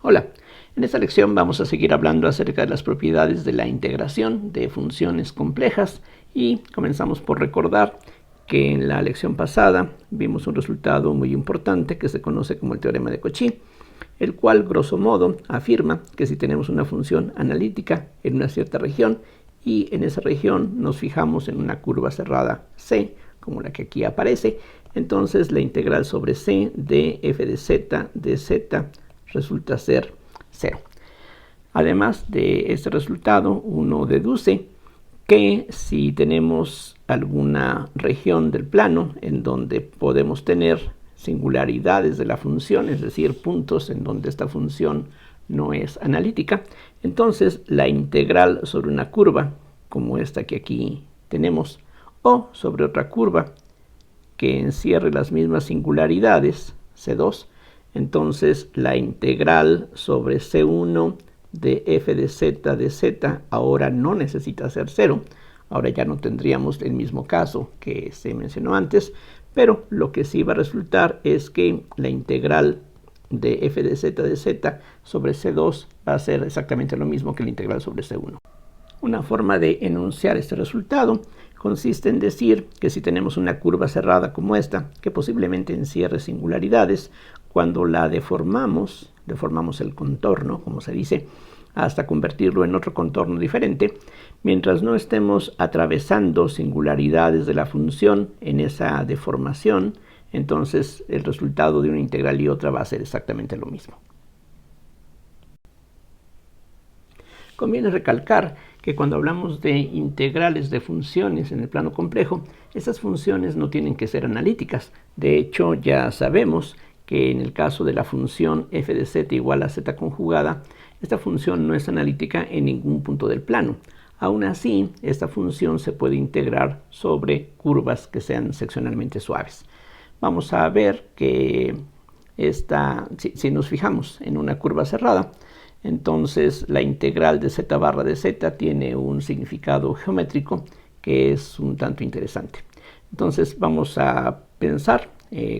Hola, en esta lección vamos a seguir hablando acerca de las propiedades de la integración de funciones complejas y comenzamos por recordar que en la lección pasada vimos un resultado muy importante que se conoce como el teorema de Cauchy, el cual grosso modo afirma que si tenemos una función analítica en una cierta región y en esa región nos fijamos en una curva cerrada C, como la que aquí aparece, entonces la integral sobre C de f de z resulta ser 0. Además de este resultado, uno deduce que si tenemos alguna región del plano en donde podemos tener singularidades de la función, es decir, puntos en donde esta función no es analítica, entonces la integral sobre una curva, como esta que aquí tenemos, o sobre otra curva que encierre las mismas singularidades, C2, entonces la integral sobre C1 de f de z ahora no necesita ser 0. Ahora ya no tendríamos el mismo caso que se mencionó antes, pero lo que sí va a resultar es que la integral de f de z sobre C2 va a ser exactamente lo mismo que la integral sobre C1. Una forma de enunciar este resultado consiste en decir que si tenemos una curva cerrada como esta, que posiblemente encierre singularidades, cuando la deformamos el contorno, como se dice, hasta convertirlo en otro contorno diferente, mientras no estemos atravesando singularidades de la función en esa deformación, entonces el resultado de una integral y otra va a ser exactamente lo mismo. Conviene recalcar que cuando hablamos de integrales de funciones en el plano complejo, esas funciones no tienen que ser analíticas. De hecho, ya sabemos que en el caso de la función f de z igual a z conjugada, esta función no es analítica en ningún punto del plano. Aún así, esta función se puede integrar sobre curvas que sean seccionalmente suaves. Vamos a ver que si nos fijamos en una curva cerrada, entonces la integral de z barra de z tiene un significado geométrico que es un tanto interesante. Entonces vamos a pensar,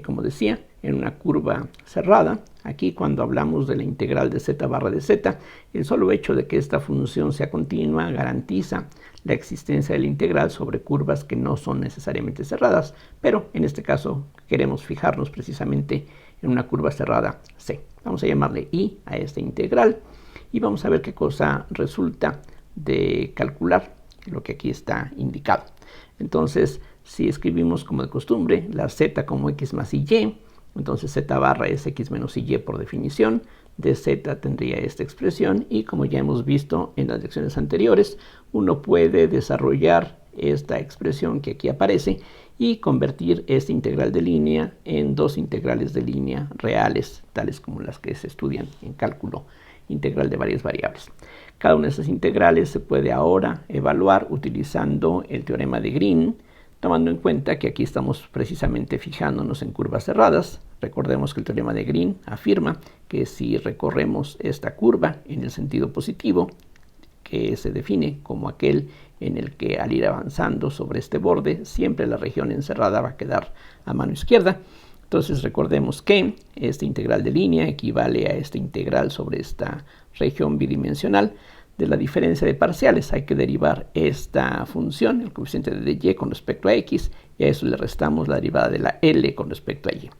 como decía, en una curva cerrada. Aquí cuando hablamos de la integral de z barra de z, el solo hecho de que esta función sea continua garantiza la existencia de la integral sobre curvas que no son necesariamente cerradas, pero en este caso queremos fijarnos precisamente en una curva cerrada C. Vamos a llamarle I a esta integral y vamos a ver qué cosa resulta de calcular lo que aquí está indicado. Entonces, si escribimos como de costumbre la z como x más y, entonces z barra es x menos y por definición, de z tendría esta expresión y como ya hemos visto en las lecciones anteriores, uno puede desarrollar esta expresión que aquí aparece y convertir esta integral de línea en dos integrales de línea reales, tales como las que se estudian en cálculo integral de varias variables. Cada una de esas integrales se puede ahora evaluar utilizando el teorema de Green, tomando en cuenta que aquí estamos precisamente fijándonos en curvas cerradas. Recordemos que el teorema de Green afirma que si recorremos esta curva en el sentido positivo, que se define como aquel en el que al ir avanzando sobre este borde, siempre la región encerrada va a quedar a mano izquierda. Entonces recordemos que esta integral de línea equivale a esta integral sobre esta región bidimensional de la diferencia de parciales. Hay que derivar esta función, el coeficiente de y con respecto a x, y a eso le restamos la derivada de la L con respecto a y.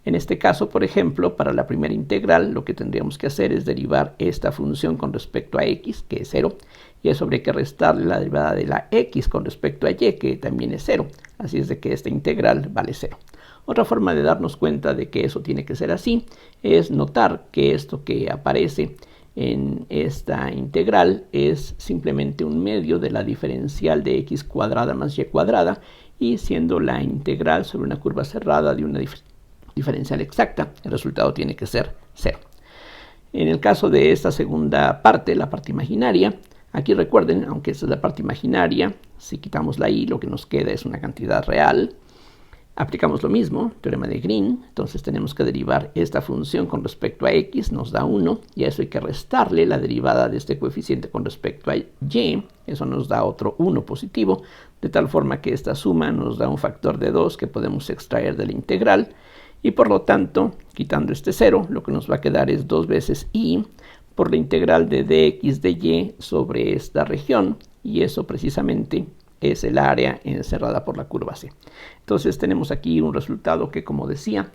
En este caso, por ejemplo, para la primera integral, lo que tendríamos que hacer es derivar esta función con respecto a x, que es 0, y a eso habría que restarle la derivada de la x con respecto a y, que también es 0. Así es de que esta integral vale 0. Otra forma de darnos cuenta de que eso tiene que ser así es notar que esto que aparece en esta integral es simplemente un medio de la diferencial de x cuadrada más y cuadrada, y siendo la integral sobre una curva cerrada de una diferencial exacta, el resultado tiene que ser 0. En el caso de esta segunda parte, la parte imaginaria, aquí recuerden, aunque esta es la parte imaginaria, si quitamos la y, lo que nos queda es una cantidad real. Aplicamos lo mismo, teorema de Green, entonces tenemos que derivar esta función con respecto a x, nos da 1, y a eso hay que restarle la derivada de este coeficiente con respecto a y, eso nos da otro 1 positivo, de tal forma que esta suma nos da un factor de 2 que podemos extraer de la integral, Y por lo tanto, quitando este 0, lo que nos va a quedar es 2 veces y por la integral de dx de y sobre esta región, y eso precisamente es el área encerrada por la curva C. Entonces tenemos aquí un resultado que, como decía,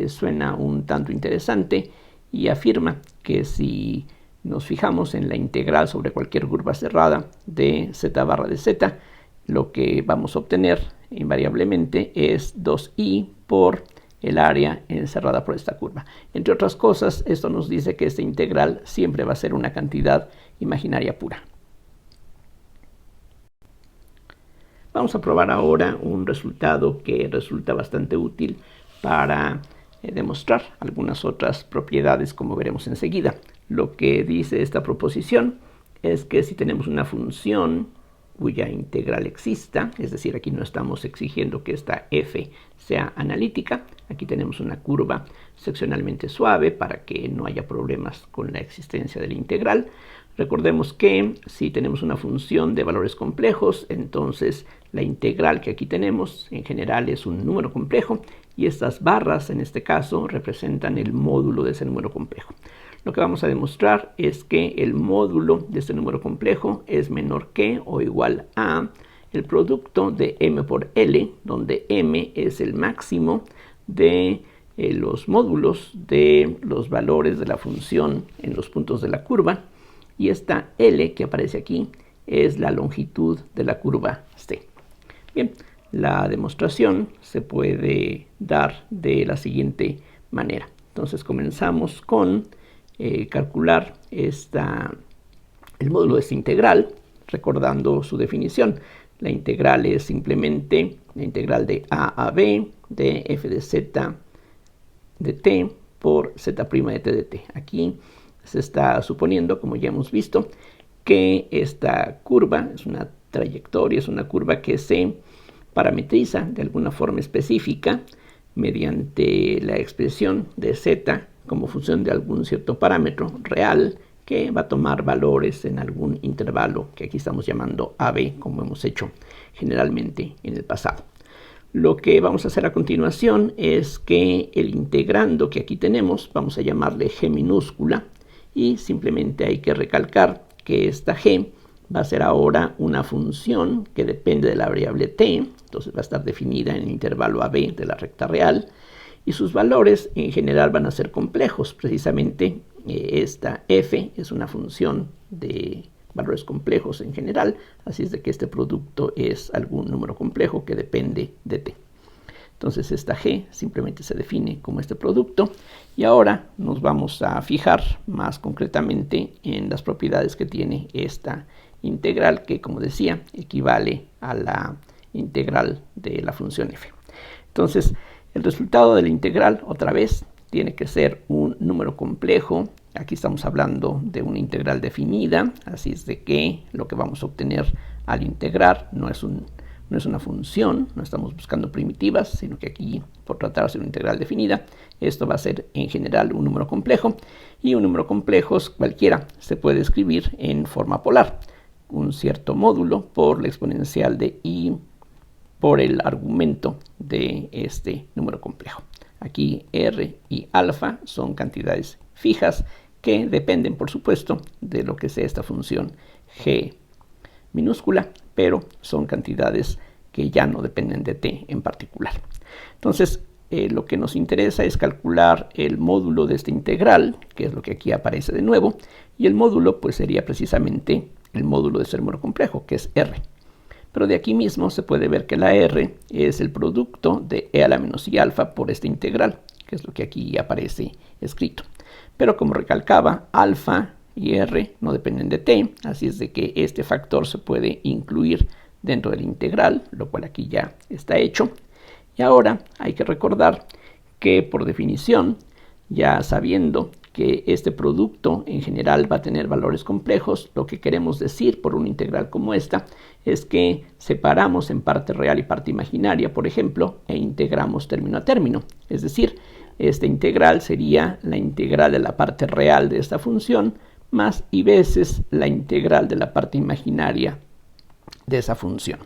suena un tanto interesante y afirma que si nos fijamos en la integral sobre cualquier curva cerrada de z barra de z, lo que vamos a obtener invariablemente es 2i por el área encerrada por esta curva. Entre otras cosas, esto nos dice que esta integral siempre va a ser una cantidad imaginaria pura. Vamos a probar ahora un resultado que resulta bastante útil para demostrar algunas otras propiedades, como veremos enseguida. Lo que dice esta proposición es que si tenemos una función cuya integral exista, es decir, aquí no estamos exigiendo que esta f sea analítica, aquí tenemos una curva seccionalmente suave para que no haya problemas con la existencia de la integral. Recordemos que si tenemos una función de valores complejos, entonces la integral que aquí tenemos en general es un número complejo y estas barras en este caso representan el módulo de ese número complejo. Lo que vamos a demostrar es que el módulo de este número complejo es menor que o igual a el producto de m por L, donde m es el máximo de los módulos de los valores de la función en los puntos de la curva, y esta L que aparece aquí es la longitud de la curva C. Bien, la demostración se puede dar de la siguiente manera. Entonces comenzamos con calcular el módulo de esta integral, recordando su definición. La integral es simplemente la integral de a b de f de z de t por z' de t de t. Aquí se está suponiendo, como ya hemos visto, que esta curva es una trayectoria, es una curva que se parametriza de alguna forma específica mediante la expresión de z como función de algún cierto parámetro real que va a tomar valores en algún intervalo que aquí estamos llamando AB, como hemos hecho generalmente en el pasado. Lo que vamos a hacer a continuación es que el integrando que aquí tenemos, vamos a llamarle g minúscula, y simplemente hay que recalcar que esta g va a ser ahora una función que depende de la variable t, entonces va a estar definida en el intervalo AB de la recta real, y sus valores en general van a ser complejos. Precisamente esta f es una función de valores complejos en general, así es de que este producto es algún número complejo que depende de t. Entonces esta g simplemente se define como este producto, y ahora nos vamos a fijar más concretamente en las propiedades que tiene esta integral, que, como decía, equivale a la integral de la función f. Entonces el resultado de la integral, otra vez, tiene que ser un número complejo. Aquí estamos hablando de una integral definida, así es de que lo que vamos a obtener al integrar no es una función, no estamos buscando primitivas, sino que aquí, por tratarse de una integral definida, esto va a ser en general un número complejo, y un número complejo cualquiera se puede escribir en forma polar, un cierto módulo por la exponencial de i por el argumento de este número complejo. Aquí r y alfa son cantidades fijas que dependen, por supuesto, de lo que sea esta función g minúscula, pero son cantidades que ya no dependen de t en particular. Entonces, lo que nos interesa es calcular el módulo de esta integral, que es lo que aquí aparece de nuevo, y el módulo pues sería precisamente el módulo de este número complejo, que es r. Pero de aquí mismo se puede ver que la r es el producto de e a la menos i alfa por esta integral, que es lo que aquí aparece escrito. Pero como recalcaba, alfa y r no dependen de t, así es de que este factor se puede incluir dentro de la integral, lo cual aquí ya está hecho. Y ahora hay que recordar que por definición, ya sabiendo que este producto en general va a tener valores complejos, lo que queremos decir por una integral como esta es que separamos en parte real y parte imaginaria, por ejemplo, e integramos término a término. Es decir, esta integral sería la integral de la parte real de esta función más i veces la integral de la parte imaginaria de esa función.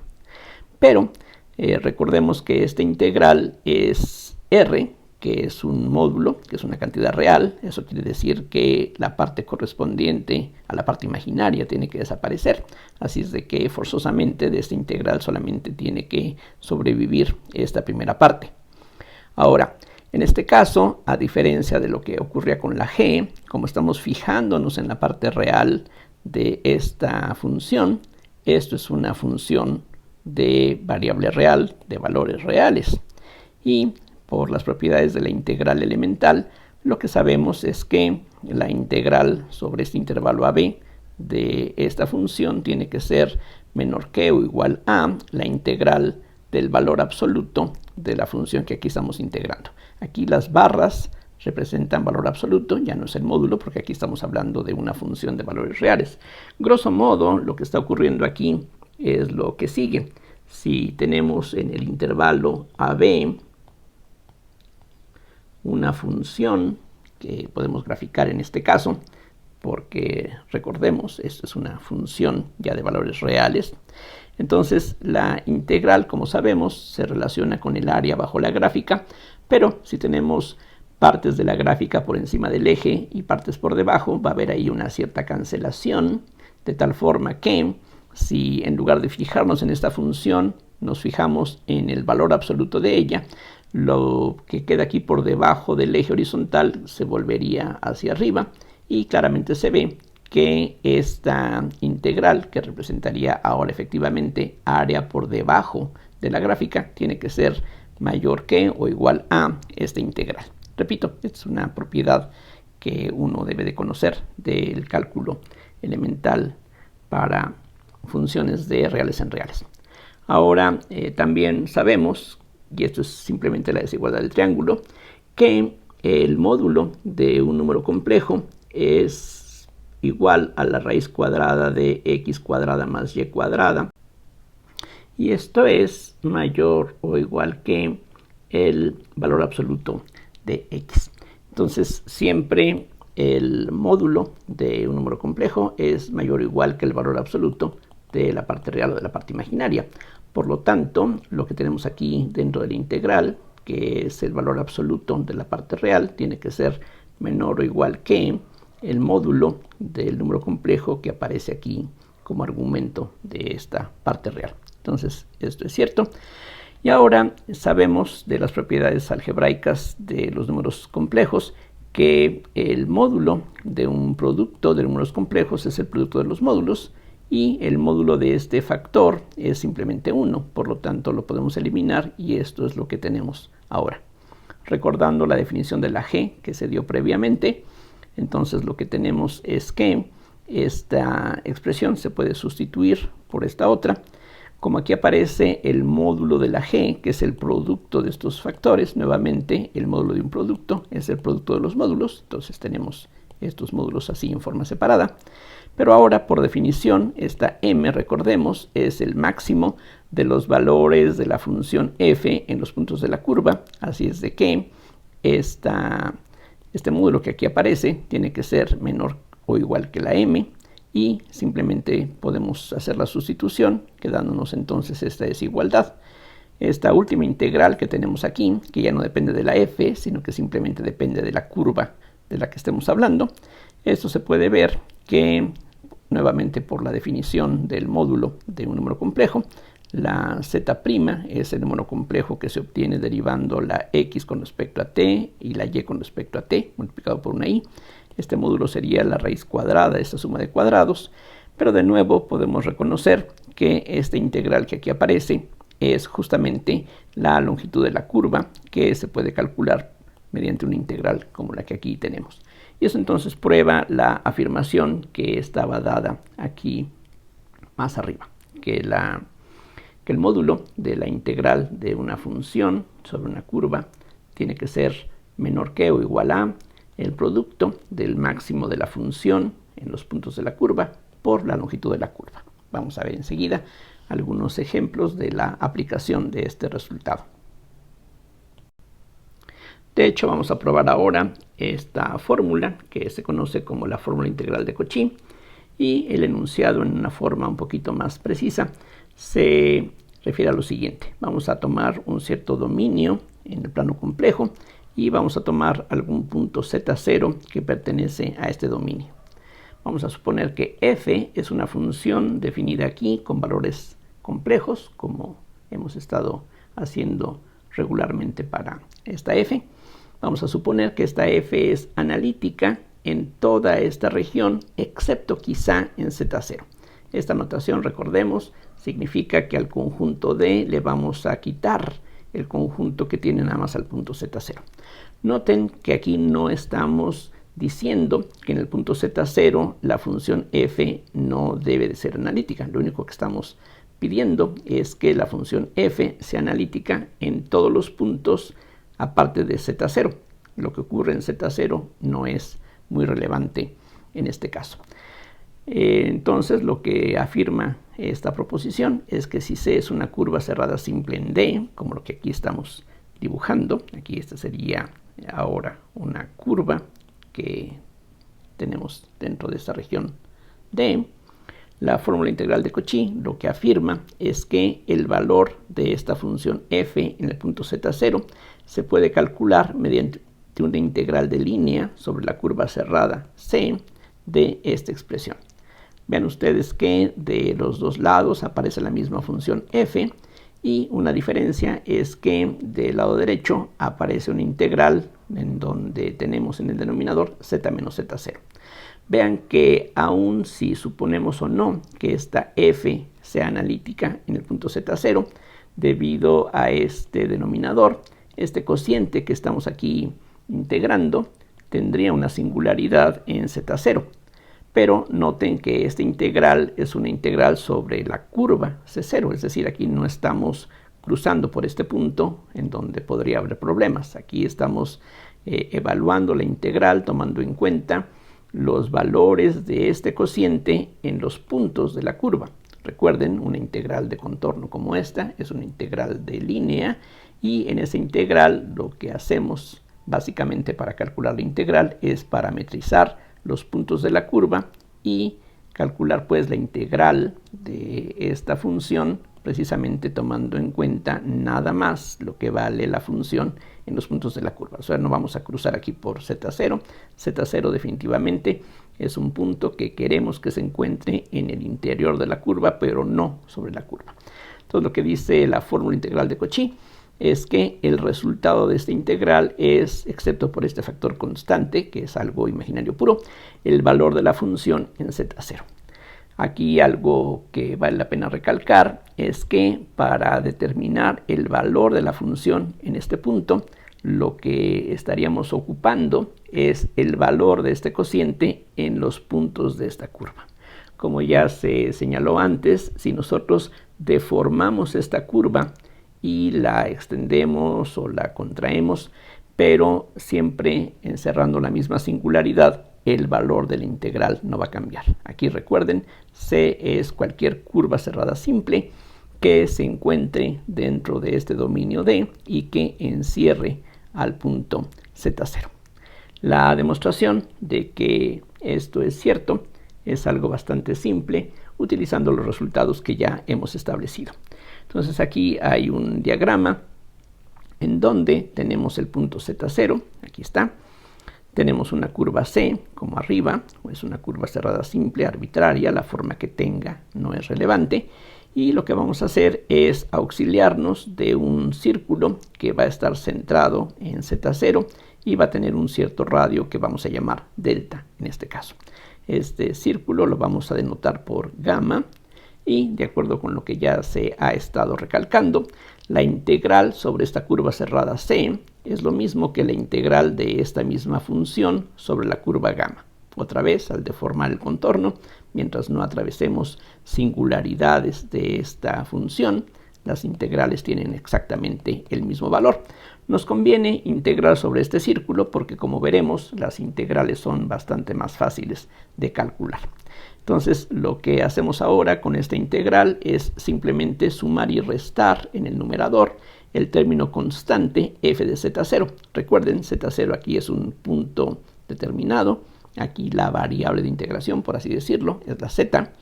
Pero recordemos que esta integral es r, que es un módulo, que es una cantidad real. Eso quiere decir que la parte correspondiente a la parte imaginaria tiene que desaparecer. Así es de que forzosamente de esta integral solamente tiene que sobrevivir esta primera parte. Ahora, en este caso, a diferencia de lo que ocurría con la g, como estamos fijándonos en la parte real de esta función, esto es una función de variable real, de valores reales. Y por las propiedades de la integral elemental, lo que sabemos es que la integral sobre este intervalo AB de esta función tiene que ser menor que o igual a la integral del valor absoluto de la función que aquí estamos integrando. Aquí las barras representan valor absoluto, ya no es el módulo, porque aquí estamos hablando de una función de valores reales. Grosso modo, lo que está ocurriendo aquí es lo que sigue. Si tenemos en el intervalo AB una función que podemos graficar en este caso, porque recordemos, esto es una función ya de valores reales. Entonces la integral, como sabemos, se relaciona con el área bajo la gráfica, pero si tenemos partes de la gráfica por encima del eje y partes por debajo, va a haber ahí una cierta cancelación, de tal forma que si en lugar de fijarnos en esta función, nos fijamos en el valor absoluto de ella, lo que queda aquí por debajo del eje horizontal se volvería hacia arriba y claramente se ve que esta integral, que representaría ahora efectivamente área por debajo de la gráfica, tiene que ser mayor que o igual a esta integral. Repito, esta es una propiedad que uno debe de conocer del cálculo elemental para funciones de reales en reales. Ahora también sabemos, y esto es simplemente la desigualdad del triángulo, que el módulo de un número complejo es igual a la raíz cuadrada de x cuadrada más y cuadrada. Y esto es mayor o igual que el valor absoluto de x. Entonces siempre el módulo de un número complejo es mayor o igual que el valor absoluto de la parte real o de la parte imaginaria. Por lo tanto, lo que tenemos aquí dentro de la integral, que es el valor absoluto de la parte real, tiene que ser menor o igual que el módulo del número complejo que aparece aquí como argumento de esta parte real. Entonces, esto es cierto. Y ahora sabemos de las propiedades algebraicas de los números complejos que el módulo de un producto de números complejos es el producto de los módulos y el módulo de este factor es simplemente 1. Por lo tanto, lo podemos eliminar y esto es lo que tenemos ahora. Recordando la definición de la g que se dio previamente, entonces lo que tenemos es que esta expresión se puede sustituir por esta otra. Como aquí aparece el módulo de la g, que es el producto de estos factores, nuevamente el módulo de un producto es el producto de los módulos, entonces tenemos estos módulos así en forma separada. Pero ahora, por definición, esta m, recordemos, es el máximo de los valores de la función f en los puntos de la curva, así es de que este módulo que aquí aparece tiene que ser menor o igual que la m, y simplemente podemos hacer la sustitución, quedándonos entonces esta desigualdad. Esta última integral que tenemos aquí, que ya no depende de la f, sino que simplemente depende de la curva de la que estemos hablando, esto se puede ver que, nuevamente por la definición del módulo de un número complejo, la z' es el número complejo que se obtiene derivando la x con respecto a t y la y con respecto a t, multiplicado por una y. Este módulo sería la raíz cuadrada de esta suma de cuadrados, pero de nuevo podemos reconocer que esta integral que aquí aparece es justamente la longitud de la curva que se puede calcular mediante una integral como la que aquí tenemos. Y eso entonces prueba la afirmación que estaba dada aquí más arriba, que el módulo de la integral de una función sobre una curva tiene que ser menor que o igual a el producto del máximo de la función en los puntos de la curva por la longitud de la curva. Vamos a ver enseguida algunos ejemplos de la aplicación de este resultado. De hecho, vamos a probar ahora esta fórmula que se conoce como la fórmula integral de Cauchy, y el enunciado en una forma un poquito más precisa se refiere a lo siguiente. Vamos a tomar un cierto dominio en el plano complejo y vamos a tomar algún punto z0 que pertenece a este dominio. Vamos a suponer que f es una función definida aquí con valores complejos, como hemos estado haciendo regularmente para esta f. Vamos a suponer que esta f es analítica en toda esta región, excepto quizá en z0. Esta notación, recordemos, significa que al conjunto D le vamos a quitar el conjunto que tiene nada más al punto z0. Noten que aquí no estamos diciendo que en el punto z0 la función f no debe de ser analítica. Lo único que estamos pidiendo es que la función f sea analítica en todos los puntos aparte de z0. Lo que ocurre en z0 no es muy relevante en este caso. Entonces lo que afirma esta proposición es que si C es una curva cerrada simple en D, como lo que aquí estamos dibujando, aquí esta sería ahora una curva que tenemos dentro de esta región D, la fórmula integral de Cauchy lo que afirma es que el valor de esta función f en el punto z0 se puede calcular mediante una integral de línea sobre la curva cerrada C de esta expresión. Vean ustedes que de los dos lados aparece la misma función f y una diferencia es que del lado derecho aparece una integral en donde tenemos en el denominador z menos z0. Vean que aun si suponemos o no que esta f sea analítica en el punto z0, debido a este denominador, este cociente que estamos aquí integrando tendría una singularidad en z0. Pero noten que esta integral es una integral sobre la curva C0, es decir, aquí no estamos cruzando por este punto en donde podría haber problemas. Aquí estamos evaluando la integral tomando en cuenta los valores de este cociente en los puntos de la curva. Recuerden, una integral de contorno como esta es una integral de línea y en esa integral lo que hacemos básicamente para calcular la integral es parametrizar los puntos de la curva y calcular pues la integral de esta función precisamente tomando en cuenta nada más lo que vale la función en los puntos de la curva. O sea, no vamos a cruzar aquí por z0. z0 definitivamente es un punto que queremos que se encuentre en el interior de la curva, pero no sobre la curva. Entonces lo que dice la fórmula integral de Cauchy es que el resultado de esta integral es, excepto por este factor constante, que es algo imaginario puro, el valor de la función en z0. Aquí algo que vale la pena recalcar es que para determinar el valor de la función en este punto, lo que estaríamos ocupando es el valor de este cociente en los puntos de esta curva. Como ya se señaló antes, si nosotros deformamos esta curva y la extendemos o la contraemos, pero siempre encerrando la misma singularidad, el valor de la integral no va a cambiar. Aquí recuerden, C es cualquier curva cerrada simple que se encuentre dentro de este dominio D y que encierre al punto Z0. La demostración de que esto es cierto es algo bastante simple utilizando los resultados que ya hemos establecido. Entonces aquí hay un diagrama en donde tenemos el punto Z0, aquí está. Tenemos una curva C como arriba, es una curva cerrada simple, arbitraria, la forma que tenga no es relevante. Y lo que vamos a hacer es auxiliarnos de un círculo que va a estar centrado en Z0 y va a tener un cierto radio que vamos a llamar delta en este caso. Este círculo lo vamos a denotar por gamma y de acuerdo con lo que ya se ha estado recalcando, la integral sobre esta curva cerrada C es lo mismo que la integral de esta misma función sobre la curva gamma. Otra vez, al deformar el contorno, mientras no atravesemos singularidades de esta función, las integrales tienen exactamente el mismo valor. Nos conviene integrar sobre este círculo porque, como veremos, las integrales son bastante más fáciles de calcular. Entonces, lo que hacemos ahora con esta integral es simplemente sumar y restar en el numerador el término constante f de z0. Recuerden, z0 aquí es un punto determinado. Aquí la variable de integración, por así decirlo, es la z.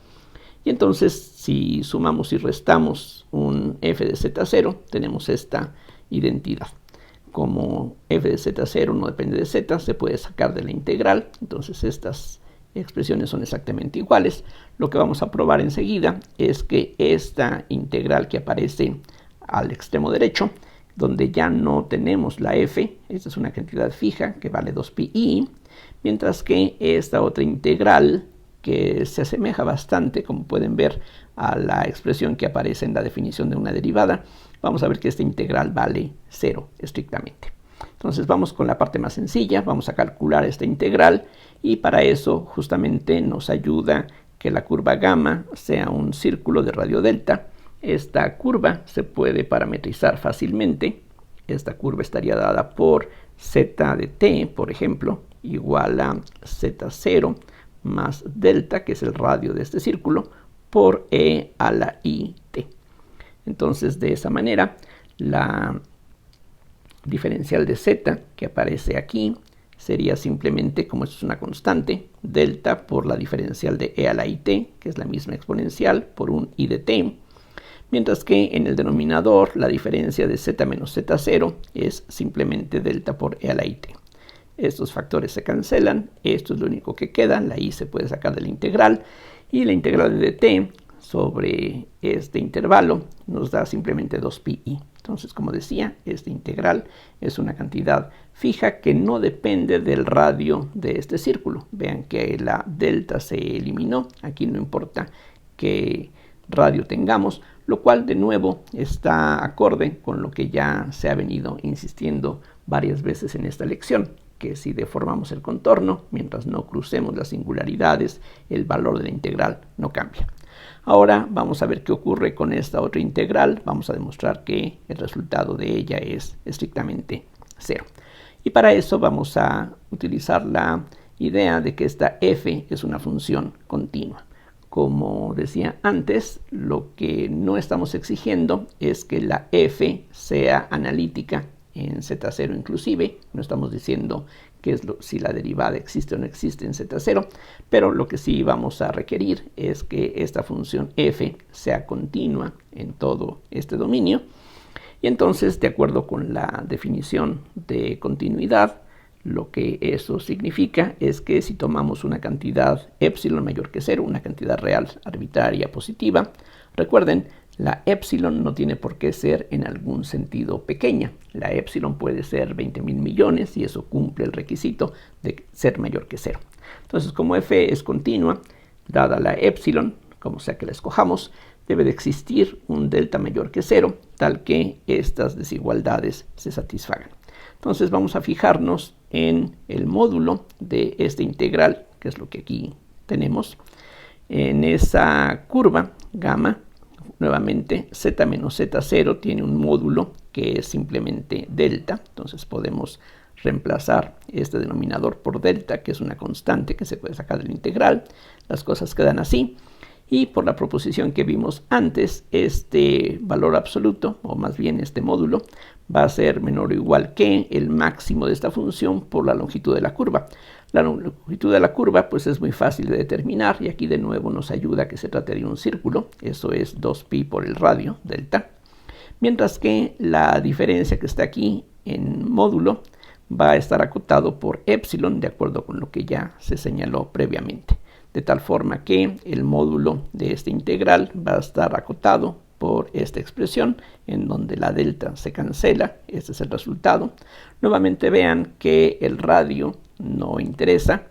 Y entonces, si sumamos y restamos un f de z0, tenemos esta identidad. como f de z0 no depende de z, se puede sacar de la integral. Entonces estas expresiones son exactamente iguales. Lo que vamos a probar enseguida es que esta integral que aparece al extremo derecho, donde ya no tenemos la f, esta es una cantidad fija que vale 2pi, mientras que esta otra integral, que se asemeja bastante, como pueden ver, a la expresión que aparece en la definición de una derivada, vamos a ver que esta integral vale 0 estrictamente. Entonces vamos con la parte más sencilla, vamos a calcular esta integral, y para eso justamente nos ayuda que la curva gamma sea un círculo de radio delta. Esta curva se puede parametrizar fácilmente. Esta curva estaría dada por z de t, por ejemplo, igual a z0 más delta, que es el radio de este círculo, por e a la i t. Entonces, de esa manera, la diferencial de z que aparece aquí sería simplemente, como esto es una constante, delta por la diferencial de e a la i t, que es la misma exponencial, por un i de t, mientras que en el denominador la diferencia de z menos z0 es simplemente delta por e a la i t. Estos factores se cancelan, esto es lo único que queda, la i se puede sacar de la integral, y la integral de dt sobre este intervalo nos da simplemente 2pi. Entonces, como decía, esta integral es una cantidad fija que no depende del radio de este círculo. Vean que la delta se eliminó, aquí no importa qué radio tengamos, lo cual de nuevo está acorde con lo que ya se ha venido insistiendo varias veces en esta lección, que si deformamos el contorno, mientras no crucemos las singularidades, el valor de la integral no cambia. Ahora vamos a ver qué ocurre con esta otra integral. Vamos a demostrar que el resultado de ella es estrictamente 0. Y para eso vamos a utilizar la idea de que esta f es una función continua. Como decía antes, lo que no estamos exigiendo es que la f sea analítica en z0 inclusive. No estamos diciendo si la derivada existe o no existe en z0, pero lo que sí vamos a requerir es que esta función f sea continua en todo este dominio. Y entonces, de acuerdo con la definición de continuidad, lo que eso significa es que si tomamos una cantidad epsilon mayor que 0, una cantidad real arbitraria positiva, recuerden, la epsilon no tiene por qué ser en algún sentido pequeña. La epsilon puede ser 20.000 millones y eso cumple el requisito de ser mayor que 0. Entonces, como f es continua, dada la epsilon, como sea que la escojamos, debe de existir un delta mayor que 0, tal que estas desigualdades se satisfagan. Entonces vamos a fijarnos en el módulo de esta integral, que es lo que aquí tenemos. En esa curva gamma, nuevamente z menos z0 tiene un módulo que es simplemente delta. Entonces podemos reemplazar este denominador por delta, que es una constante que se puede sacar de la integral. Las cosas quedan así. Y por la proposición que vimos antes, este valor absoluto, o más bien este módulo, va a ser menor o igual que el máximo de esta función por la longitud de la curva. La longitud de la curva pues es muy fácil de determinar, y aquí de nuevo nos ayuda que se trate de un círculo. Eso es 2pi por el radio, delta. Mientras que la diferencia que está aquí en módulo va a estar acotado por epsilon, de acuerdo con lo que ya se señaló previamente. De tal forma que el módulo de esta integral va a estar acotado por esta expresión, en donde la delta se cancela. Este es el resultado. Nuevamente vean que el radio no interesa,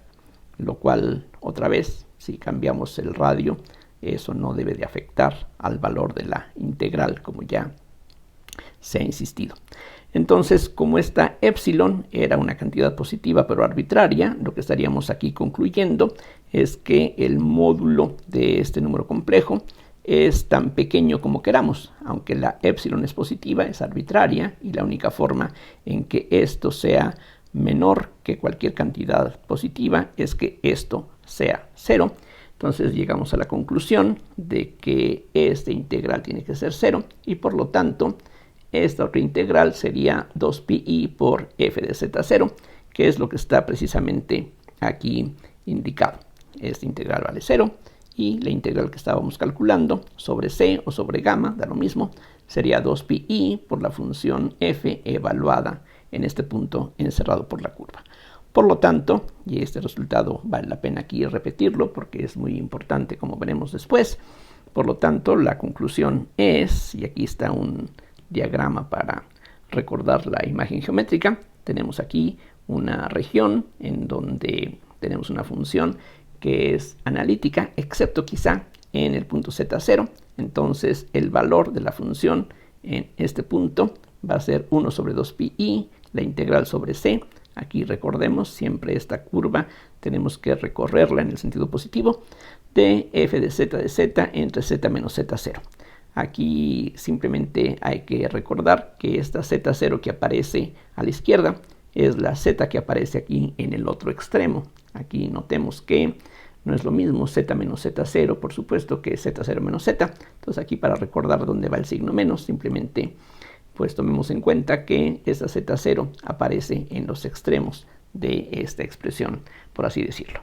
lo cual, otra vez, si cambiamos el radio, eso no debe de afectar al valor de la integral, como ya se ha insistido. Entonces, como esta epsilon era una cantidad positiva pero arbitraria, lo que estaríamos aquí concluyendo es que el módulo de este número complejo es tan pequeño como queramos. Aunque la epsilon es positiva, es arbitraria, y la única forma en que esto sea menor que cualquier cantidad positiva es que esto sea 0. Entonces llegamos a la conclusión de que esta integral tiene que ser 0, y por lo tanto esta otra integral sería 2pi por f de z0, que es lo que está precisamente aquí indicado. Esta integral vale 0, y la integral que estábamos calculando sobre c o sobre gamma, da lo mismo, sería 2pi por la función f evaluada en este punto encerrado por la curva. Por lo tanto, y este resultado vale la pena aquí repetirlo porque es muy importante, como veremos después. Por lo tanto, la conclusión es, y aquí está un diagrama para recordar la imagen geométrica, tenemos aquí una región en donde tenemos una función que es analítica, excepto quizá en el punto z0. Entonces el valor de la función en este punto va a ser 1 sobre 2pi, la integral sobre c. Aquí recordemos, siempre esta curva tenemos que recorrerla en el sentido positivo, de f de z entre z menos z0. Aquí simplemente hay que recordar que esta z0 que aparece a la izquierda es la z que aparece aquí en el otro extremo. Aquí notemos que no es lo mismo z menos z0, por supuesto, que z0 menos z. Entonces aquí, para recordar dónde va el signo menos, simplemente pues tomemos en cuenta que esa z0 aparece en los extremos de esta expresión, por así decirlo.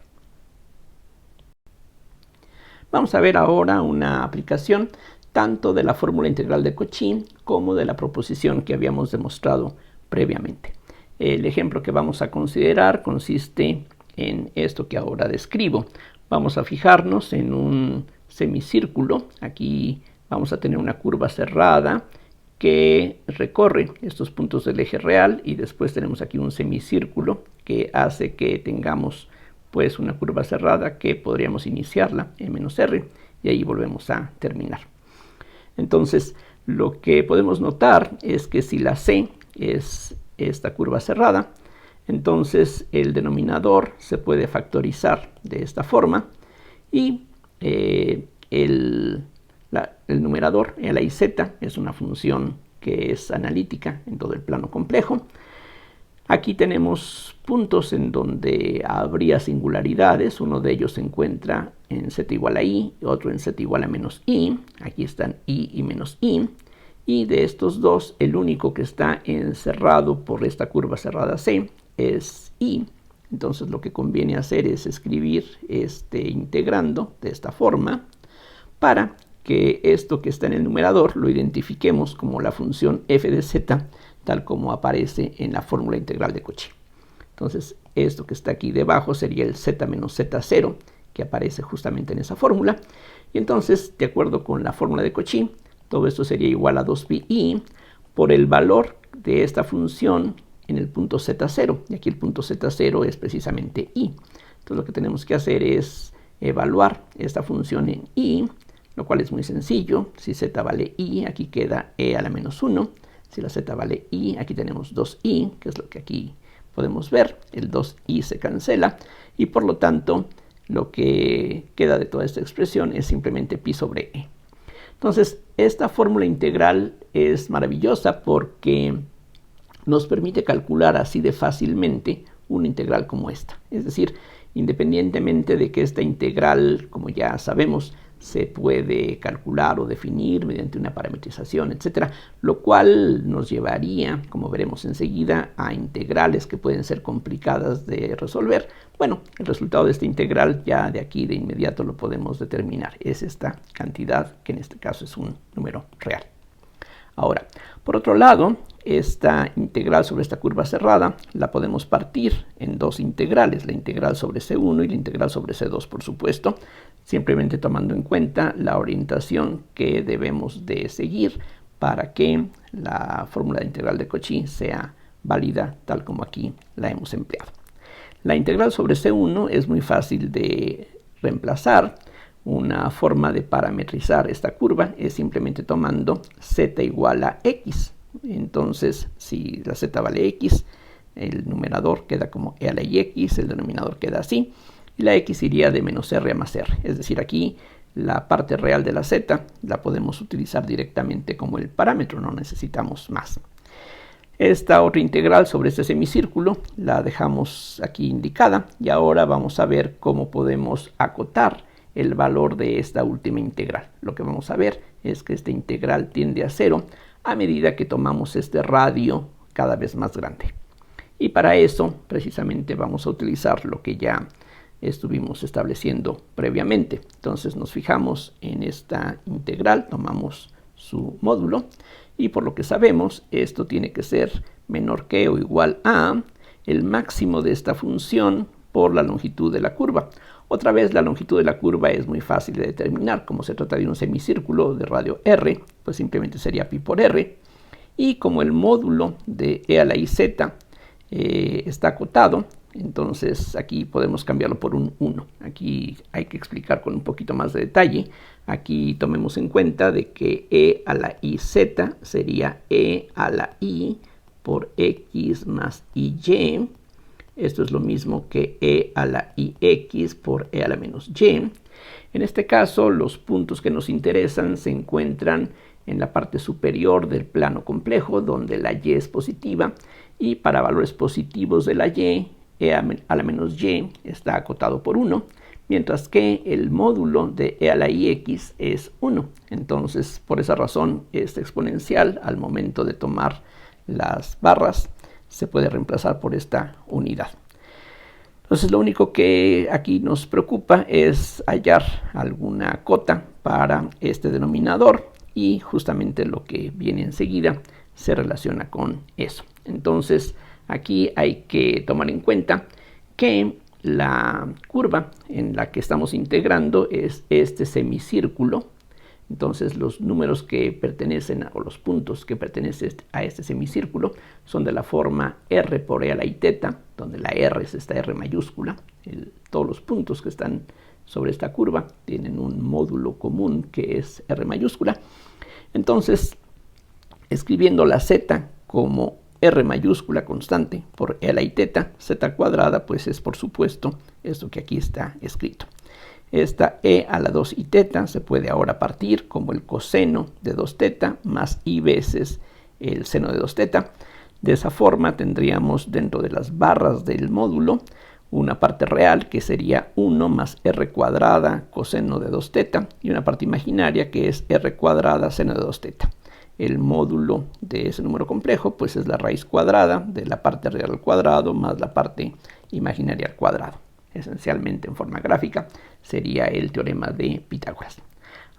Vamos a ver ahora una aplicación tanto de la fórmula integral de Cauchy como de la proposición que habíamos demostrado previamente. El ejemplo que vamos a considerar consiste en esto que ahora describo. Vamos a fijarnos en un semicírculo. Aquí vamos a tener una curva cerrada que recorre estos puntos del eje real, y después tenemos aquí un semicírculo que hace que tengamos pues una curva cerrada que podríamos iniciarla en menos r y ahí volvemos a terminar. Entonces lo que podemos notar es que si la c es esta curva cerrada, entonces el denominador se puede factorizar de esta forma y el numerador, la iz, es una función que es analítica en todo el plano complejo. Aquí tenemos puntos en donde habría singularidades. Uno de ellos se encuentra en z igual a i, otro en z igual a menos i. Aquí están i y menos i. Y de estos dos, el único que está encerrado por esta curva cerrada c es i. Entonces lo que conviene hacer es escribir este integrando de esta forma para que esto que está en el numerador lo identifiquemos como la función f de z, tal como aparece en la fórmula integral de Cauchy. Entonces esto que está aquí debajo sería el z menos z0, que aparece justamente en esa fórmula. Y entonces, de acuerdo con la fórmula de Cauchy, todo esto sería igual a 2pi por el valor de esta función en el punto z0. Y aquí el punto z0 es precisamente i. Entonces lo que tenemos que hacer es evaluar esta función en i, lo cual es muy sencillo. Si z vale i, aquí queda e a la menos 1. Si la z vale i, aquí tenemos 2i, que es lo que aquí podemos ver. El 2i se cancela y por lo tanto lo que queda de toda esta expresión es simplemente pi sobre e. Entonces esta fórmula integral es maravillosa porque nos permite calcular así de fácilmente una integral como esta. Es decir, independientemente de que esta integral, como ya sabemos, se puede calcular o definir mediante una parametrización, etcétera, lo cual nos llevaría, como veremos enseguida, a integrales que pueden ser complicadas de resolver. Bueno, el resultado de esta integral ya de aquí de inmediato lo podemos determinar. Es esta cantidad, que en este caso es un número real. Ahora, por otro lado, esta integral sobre esta curva cerrada la podemos partir en dos integrales, la integral sobre C1 y la integral sobre C2, por supuesto, simplemente tomando en cuenta la orientación que debemos de seguir para que la fórmula de integral de Cauchy sea válida tal como aquí la hemos empleado. La integral sobre C1 es muy fácil de reemplazar. Una forma de parametrizar esta curva es simplemente tomando z igual a x. Entonces, si la z vale x, el numerador queda como e a la x, el denominador queda así, y la x iría de menos r a más r. Es decir, aquí la parte real de la z la podemos utilizar directamente como el parámetro, no necesitamos más. Esta otra integral sobre este semicírculo la dejamos aquí indicada, y ahora vamos a ver cómo podemos acotar el valor de esta última integral. Lo que vamos a ver es que esta integral tiende a 0 a medida que tomamos este radio cada vez más grande. Y para eso precisamente vamos a utilizar lo que ya estuvimos estableciendo previamente. Entonces nos fijamos en esta integral, tomamos su módulo y por lo que sabemos esto tiene que ser menor que o igual a el máximo de esta función por la longitud de la curva. Otra vez, la longitud de la curva es muy fácil de determinar. Como se trata de un semicírculo de radio r, pues simplemente sería pi por r. Y como el módulo de e a la iz está acotado, entonces aquí podemos cambiarlo por un 1. Aquí hay que explicar con un poquito más de detalle. Aquí tomemos en cuenta de que e a la iz sería e a la i por x más y. Esto es lo mismo que e a la ix por e a la menos y. En este caso, los puntos que nos interesan se encuentran en la parte superior del plano complejo, donde la y es positiva, y para valores positivos de la y, e a la menos y está acotado por 1, mientras que el módulo de e a la ix es 1. Entonces, por esa razón, esta exponencial, al momento de tomar las barras, se puede reemplazar por esta unidad. Entonces, lo único que aquí nos preocupa es hallar alguna cota para este denominador, y justamente lo que viene enseguida se relaciona con eso. Entonces, aquí hay que tomar en cuenta que la curva en la que estamos integrando es este semicírculo. Entonces, los números que pertenecen, o los puntos que pertenecen a este semicírculo, son de la forma r por e a la i teta, donde la r es esta r mayúscula. Todos los puntos que están sobre esta curva tienen un módulo común que es r mayúscula. Entonces, escribiendo la z como r mayúscula constante por e a la i teta, z cuadrada, pues es por supuesto esto que aquí está escrito. Esta e a la 2 i teta se puede ahora partir como el coseno de 2 teta más i veces el seno de 2 teta. De esa forma tendríamos dentro de las barras del módulo una parte real que sería 1 más r cuadrada coseno de 2 teta, y una parte imaginaria que es r cuadrada seno de 2 teta. El módulo de ese número complejo pues es la raíz cuadrada de la parte real al cuadrado más la parte imaginaria al cuadrado. Esencialmente, en forma gráfica, sería el teorema de Pitágoras.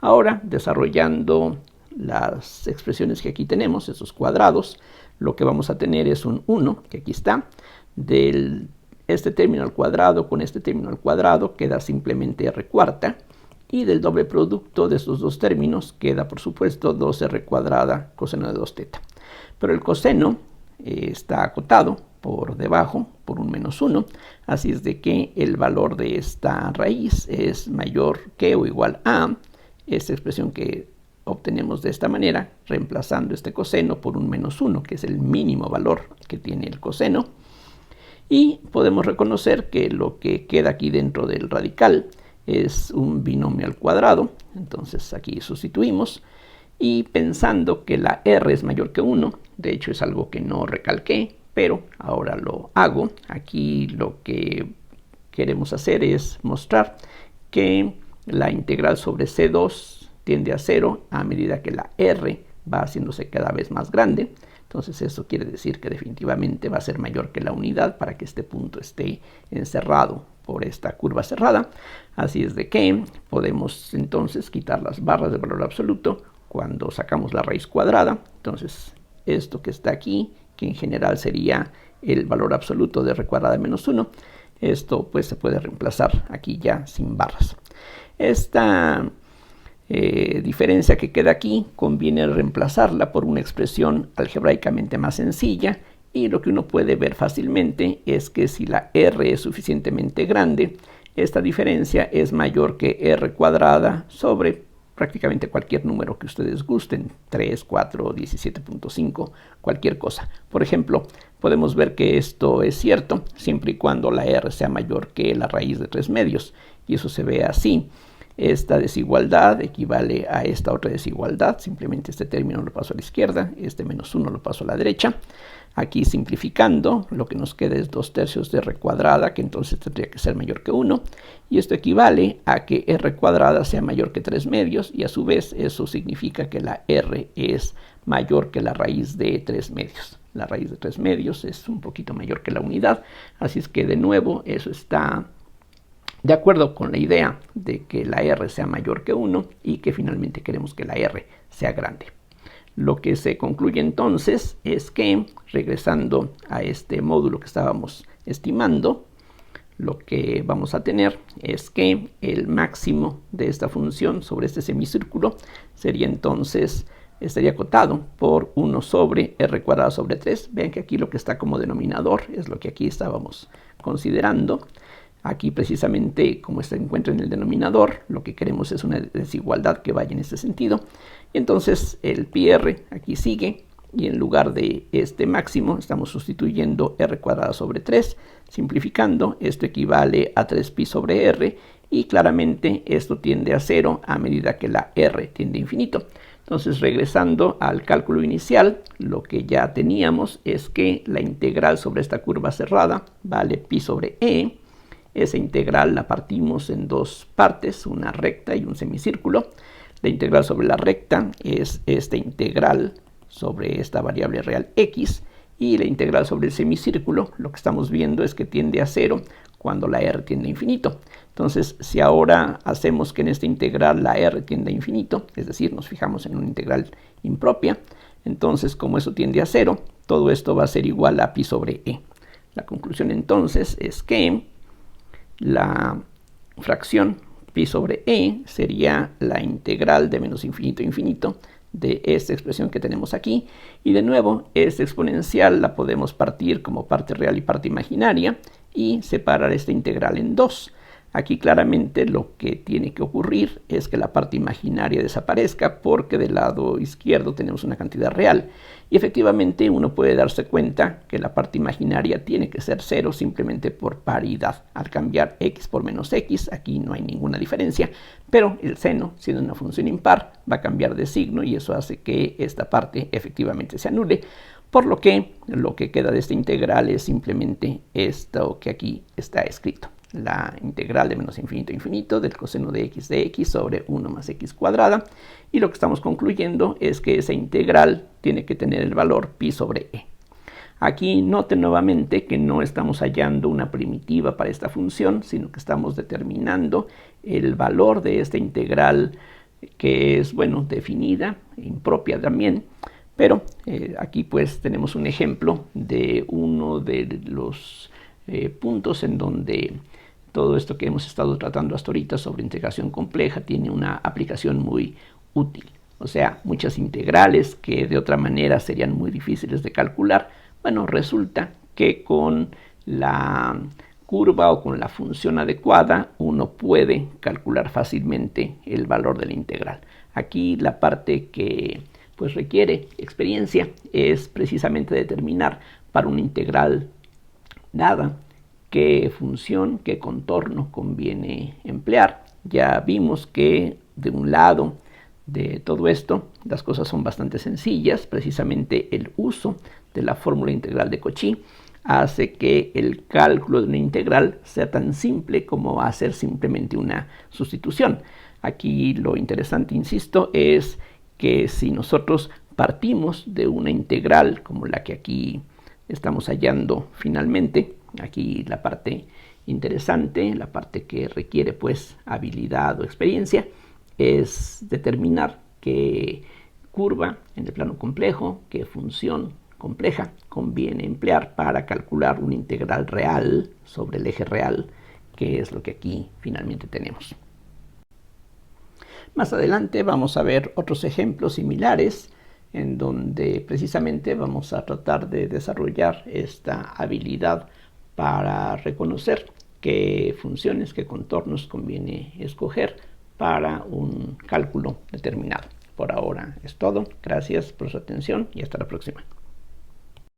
Ahora, desarrollando las expresiones que aquí tenemos, esos cuadrados, lo que vamos a tener es un 1, que aquí está. De este término al cuadrado con este término al cuadrado queda simplemente r cuarta, y del doble producto de estos dos términos queda, por supuesto, 2r cuadrada coseno de 2 teta. Pero el coseno está acotado por debajo por un menos 1, así es de que el valor de esta raíz es mayor que o igual a esta expresión que obtenemos de esta manera, reemplazando este coseno por un menos 1, que es el mínimo valor que tiene el coseno. Y podemos reconocer que lo que queda aquí dentro del radical es un binomio al cuadrado. Entonces aquí sustituimos, y pensando que la r es mayor que 1, de hecho es algo que no recalqué, pero ahora lo hago. Aquí lo que queremos hacer es mostrar que la integral sobre C2 tiende a 0 a medida que la r va haciéndose cada vez más grande. Entonces eso quiere decir que definitivamente va a ser mayor que la unidad para que este punto esté encerrado por esta curva cerrada. Así es de que podemos entonces quitar las barras de valor absoluto cuando sacamos la raíz cuadrada. Entonces esto que está aquí, que en general sería el valor absoluto de r cuadrada menos 1, esto pues se puede reemplazar aquí ya sin barras. Esta diferencia que queda aquí conviene reemplazarla por una expresión algebraicamente más sencilla, y lo que uno puede ver fácilmente es que si la r es suficientemente grande, esta diferencia es mayor que r cuadrada sobre prácticamente cualquier número que ustedes gusten, 3, 4, 17.5, cualquier cosa. Por ejemplo, podemos ver que esto es cierto siempre y cuando la r sea mayor que la raíz de 3 medios, y eso se ve así. Esta desigualdad equivale a esta otra desigualdad, simplemente este término lo paso a la izquierda, este menos 1 lo paso a la derecha. Aquí simplificando, lo que nos queda es 2/3 de r cuadrada, que entonces tendría que ser mayor que 1, y esto equivale a que r cuadrada sea mayor que 3 medios, y a su vez eso significa que la r es mayor que la raíz de 3 medios. La raíz de 3 medios es un poquito mayor que la unidad, así es que de nuevo eso está de acuerdo con la idea de que la r sea mayor que 1 y que finalmente queremos que la r sea grande. Lo que se concluye entonces es que, regresando a este módulo que estábamos estimando, lo que vamos a tener es que el máximo de esta función sobre este semicírculo sería entonces, estaría acotado por 1 sobre r cuadrado sobre 3. Vean que aquí lo que está como denominador es lo que aquí estábamos considerando. Aquí precisamente, como se encuentra en el denominador, lo que queremos es una desigualdad que vaya en este sentido. Y entonces el pi r aquí sigue, y en lugar de este máximo estamos sustituyendo r cuadrado sobre 3. Simplificando, esto equivale a 3pi sobre r, y claramente esto tiende a 0 a medida que la r tiende a infinito. Entonces, regresando al cálculo inicial, lo que ya teníamos es que la integral sobre esta curva cerrada vale pi sobre e. Esa integral la partimos en dos partes, una recta y un semicírculo. La integral sobre la recta es esta integral sobre esta variable real x, y la integral sobre el semicírculo, lo que estamos viendo es que tiende a 0 cuando la r tiende a infinito. Entonces, si ahora hacemos que en esta integral la r tiende a infinito, es decir, nos fijamos en una integral impropia, entonces como eso tiende a 0, todo esto va a ser igual a pi sobre e. La conclusión entonces es que la fracción pi sobre e sería la integral de menos infinito a infinito de esta expresión que tenemos aquí, y de nuevo esta exponencial la podemos partir como parte real y parte imaginaria y separar esta integral en dos. Aquí claramente lo que tiene que ocurrir es que la parte imaginaria desaparezca, porque del lado izquierdo tenemos una cantidad real, y efectivamente uno puede darse cuenta que la parte imaginaria tiene que ser 0 simplemente por paridad. Al cambiar x por menos x, aquí no hay ninguna diferencia, pero el seno, siendo una función impar, va a cambiar de signo, y eso hace que esta parte efectivamente se anule, por lo que queda de esta integral es simplemente esto que aquí está escrito: la integral de menos infinito a infinito del coseno de x sobre 1 más x cuadrada, y lo que estamos concluyendo es que esa integral tiene que tener el valor pi sobre e. Aquí noten nuevamente que no estamos hallando una primitiva para esta función, sino que estamos determinando el valor de esta integral, que es, bueno, definida, impropia también, pero aquí pues tenemos un ejemplo de uno de los puntos en donde todo esto que hemos estado tratando hasta ahorita sobre integración compleja tiene una aplicación muy útil. O sea, muchas integrales que de otra manera serían muy difíciles de calcular, bueno, resulta que con la curva o con la función adecuada uno puede calcular fácilmente el valor de la integral. Aquí la parte que pues requiere experiencia es precisamente determinar para una integral dada qué función, qué contorno conviene emplear. Ya vimos que de un lado de todo esto las cosas son bastante sencillas. Precisamente el uso de la fórmula integral de Cauchy hace que el cálculo de una integral sea tan simple como hacer simplemente una sustitución. Aquí lo interesante, insisto, es que si nosotros partimos de una integral como la que aquí estamos hallando finalmente, aquí la parte interesante, la parte que requiere pues habilidad o experiencia, es determinar qué curva en el plano complejo, qué función compleja conviene emplear para calcular una integral real sobre el eje real, que es lo que aquí finalmente tenemos. Más adelante vamos a ver otros ejemplos similares en donde precisamente vamos a tratar de desarrollar esta habilidad para reconocer qué funciones, qué contornos conviene escoger para un cálculo determinado. Por ahora es todo. Gracias por su atención y hasta la próxima.